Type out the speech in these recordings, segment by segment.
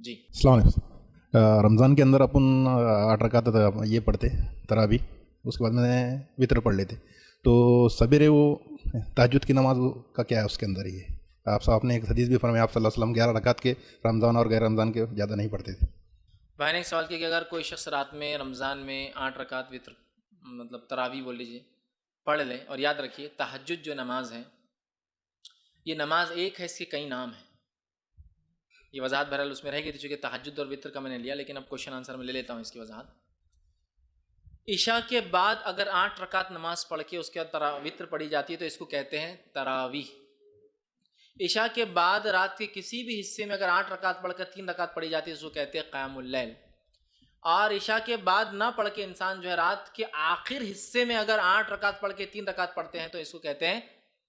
جی अस्सलाम वालेकुम। रमज़ान के अंदर अपन 8 रकात ये पढ़ते तरावी, उसके बाद में वितर पढ़ लेते। तो सवेरे वो तहज्जुद की नमाज का क्या है उसके अंदर? ये आपने एक हदीस भी फरमाया, आप सल्लल्लाहु अलैहि वसल्लम 11 रकात के रमज़ान और गैर रमज़ान के ज़्यादा नहीं पढ़ते थे। भाई ने एक सवाल किया कि अगर कोई शख्स रात में रमज़ान में 8 रकात वितर मतलब तरावी बोल लीजिए पढ़ ले, और याद रखिए तहज्जुद जो नमाज है ये नमाज एक है, इसके कई नाम हैं। ये वजाहत बहरहाल उसमें रहेगी, चूँकि तहज्जुद और वितर का मैंने लिया, लेकिन अब क्वेश्चन आंसर में ले लेता हूँ इसकी वजाहत। इशा के बाद अगर 8 रकात नमाज पढ़ के उसके बाद वितर पढ़ी जाती है तो इसको कहते हैं तरावी। इशा के बाद रात के किसी भी हिस्से में अगर 8 रकात पढ़कर 3 रकात पढ़ी जाती है उसको कहते हैं क़यामुल लैल। और इशा के बाद ना पढ़ के इंसान जो है रात के आखिर हिस्से में अगर 8 रकात पढ़ के 3 रकात पढ़ते हैं तो इसको कहते हैं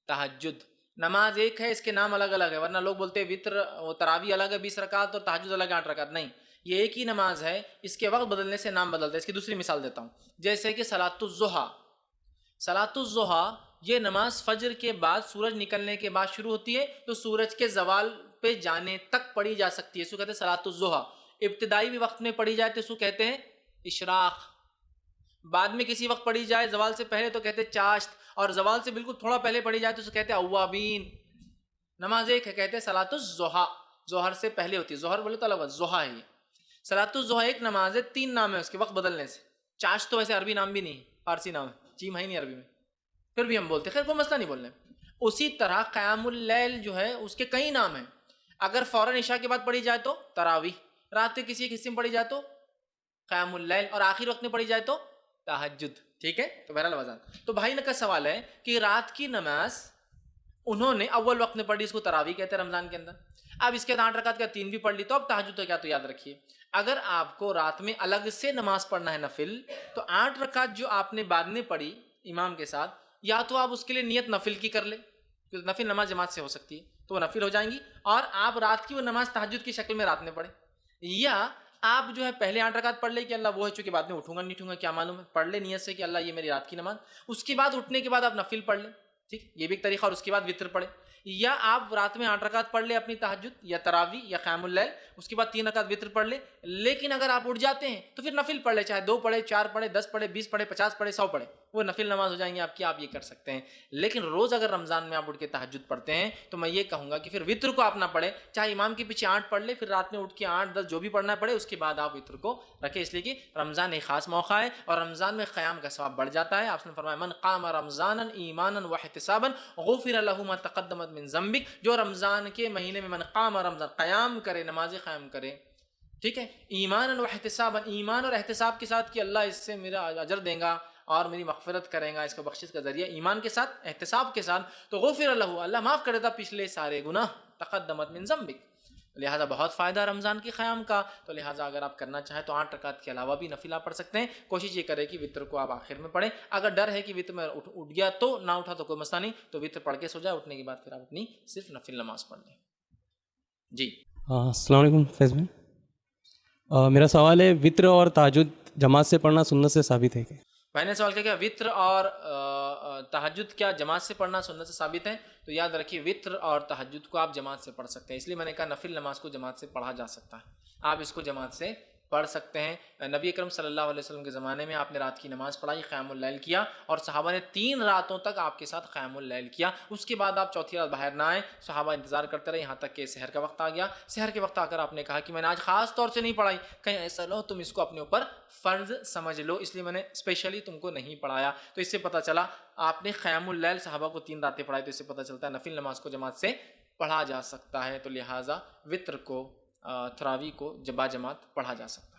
तहज्जुद। नमाज एक है, इसके नाम अलग अलग है, वरना लोग बोलते हैं वितर वो तरावी अलग है 20 रकात और तहज्जुद अलग है 8 रकात। नहीं, ये एक ही नमाज है, इसके वक्त बदलने से नाम बदलता है। इसकी दूसरी मिसाल देता हूँ, जैसे कि सलातुज़्ज़ुहा। सलातुज़्ज़ुहा ये नमाज फजर के बाद, सूरज निकलने के बाद शुरू होती है, तो सूरज के जवाल पे जाने तक पढ़ी जा सकती है, इसको कहते हैं सलातुज़्ज़ुहा। इब्तिदाई भी वक्त में पढ़ी जाए तो इसको कहते हैं इशराक। बाद में किसी वक्त पढ़ी जाए जवाल से पहले तो कहते हैं चाश्त, और जवाल से बिल्कुल थोड़ा पहले पढ़ी जाए तो उसको कहते हैं अव्वाबीन। नमाज एक है, कहते हैं सलातुज़्ज़ुहा, जोहर से पहले होती है, जोहर बोले तो अलग ज़ुहा है ये। सलातुज़्ज़ुहा एक नमाज है, 3 नाम है उसके वक्त बदलने से। चाश्त तो वैसे अरबी नाम भी नहीं, फारसी नाम है, जीम है नहीं अरबी में, फिर भी हम बोलते हैं, खैर कोई मसला नहीं बोलने। उसी तरह क़यामुल लैल जो है उसके कई नाम हैं। अगर फ़ौरन इशा के बाद पढ़ी जाए तो तरावी, रात के किसी एक हिस्से में पढ़ी जाए तो क़यामुल लैल, और आखिर वक्त में पढ़ी जाए तो तहज्जुद। ठीक है, तो बहरहाल वज़न। तो भाई का सवाल है कि रात की नमाज उन्होंने अव्वल वक्त में पढ़ी, इसको तरावी कहते हैं रमज़ान के अंदर। अब इसके 8 रकात का 3 भी पढ़ ली तो अब तहज्जुद तो क्या? तो याद रखिए, अगर आपको रात में अलग से नमाज पढ़ना है नफिल, तो 8 रकात जो आपने बाद में पढ़ी इमाम के साथ, या तो आप उसके लिए नियत नफिल की कर ले, क्योंकि नफिल नमाज जमात से हो सकती है तो वो नफिल हो जाएंगी, और आप रात की वो नमाज तहज्जुद की शक्ल में रात में पढ़े। या आप जो है पहले 8 रकात पढ़ ले कि अल्लाह वो है, चूंकि बाद में उठूंगा नहीं उठूंगा क्या मालूम है, पढ़ ले नियत से कि अल्लाह ये मेरी रात की नमाज। उसके बाद उठने के बाद आप नफिल पढ़ ले, ठीक, ये भी एक तरीका, और उसके बाद वितर पढ़े। या आप रात में 8 रकात पढ़ ले अपनी तहज्जुद या तरावी या क़यामुल लैल, उसके बाद 3 रकात वितर पढ़ ले। लेकिन अगर आप उठ जाते हैं तो फिर नफिल पढ़ ले, चाहे 2 पढ़े, 4 पढ़े, 10 पढ़े, 20 पढ़े, 50 पढ़े, 100 पढ़े, वो नफिल नमाज हो जाएंगी आपकी, आप ये कर सकते हैं। लेकिन रोज़ अगर रमज़ान में आप उठ के तहज्जुद पढ़ते हैं तो मैं ये कहूँगा कि फिर वितर को आप ना पढ़े, चाहे इमाम के पीछे 8 पढ़ ले, फिर रात में उठ के 8, 10 जो भी पढ़ना पड़े, उसके बाद आप वितर को रखें, इसलिए कि रमज़ान एक ख़ास मौका है और रमज़ान में क़याम का सवाब बढ़ जाता है। आपने फरमाया मन क़ाम रमज़ानन ईमानन व इहतिसाबन गुफ़िर लहु मा तक़द्दमत मिन ज़ंबिक। जो रमज़ान के महीने में मन क़ाम रमज़ान, क़याम करे, नमाज़ क़याम करे, ठीक है, ईमानन व इहतिसाबन, ईमान और एहतिसाब के साथ कि अल्लाह इससे मेरा अजर देगा और मेरी मग़फ़िरत करेगा, इसका बख्शिश का ज़रिया, ईमान के साथ, एहतिसाब के साथ, तो गुफ़िर लहु, अल्लाह माफ़ कर देता पिछले सारे गुनाह, तक़द्दमत मिन ज़ंबिक। लिहाजा बहुत फ़ायदा रमज़ान के क़याम का, तो लिहाजा अगर आप करना चाहें तो 8 रकात के अलावा भी नफिल आप पढ़ सकते हैं। कोशिश ये करें कि वितर को आप आखिर में पढ़ें। अगर डर है कि वितर में उठ गया तो ना उठा तो कोई मसला नहीं, तो वितर पढ़ के सो जाए, उठने के बाद फिर आप अपनी सिर्फ नफिल नमाज पढ़ लें। जी अस्सलाम वालेकुम फैज़ भाई। मेरा सवाल है, वित्र और तहज्जुद जमात से पढ़ना सुन्नत से साबित है क्या? भाई ने सवाल किया क्या वित्र और तहज्जुद क्या जमात से पढ़ना सुन्नत से साबित है? तो याद रखिए वित्र और तहज्जुद को आप जमात से पढ़ सकते हैं, इसलिए मैंने कहा नफिल नमाज को जमात से पढ़ा जा सकता है, आप इसको जमात से पढ़ सकते हैं। नबी अकरम सल्लल्लाहु अलैहि वसल्लम के ज़माने में आपने रात की नमाज़ पढ़ाई, क़यामुल लैल किया, और सहाबा ने 3 रातों तक आपके साथ क़यामुल लैल किया। उसके बाद आप चौथी रात बाहर ना आए, सहाबा इंतज़ार करते रहे यहाँ तक कि सहर का वक्त आ गया। सहर के वक्त आकर आपने कहा कि मैंने आज ख़ास तौर से नहीं पढ़ाई, कहीं ऐसा लो तुम इसको अपने ऊपर फ़र्ज़ समझ लो, इसलिए मैंने स्पेशली तुमको नहीं पढ़ाया। तो इससे पता चला आपने क़यामुल लैल सहाबा को 3 रातें पढ़ाई, तो इससे पता चलता है नफिल नमाज को जमात से पढ़ा जा सकता है। तो लिहाजा वित्र को, तरावी को जमात पढ़ा जा सकता है।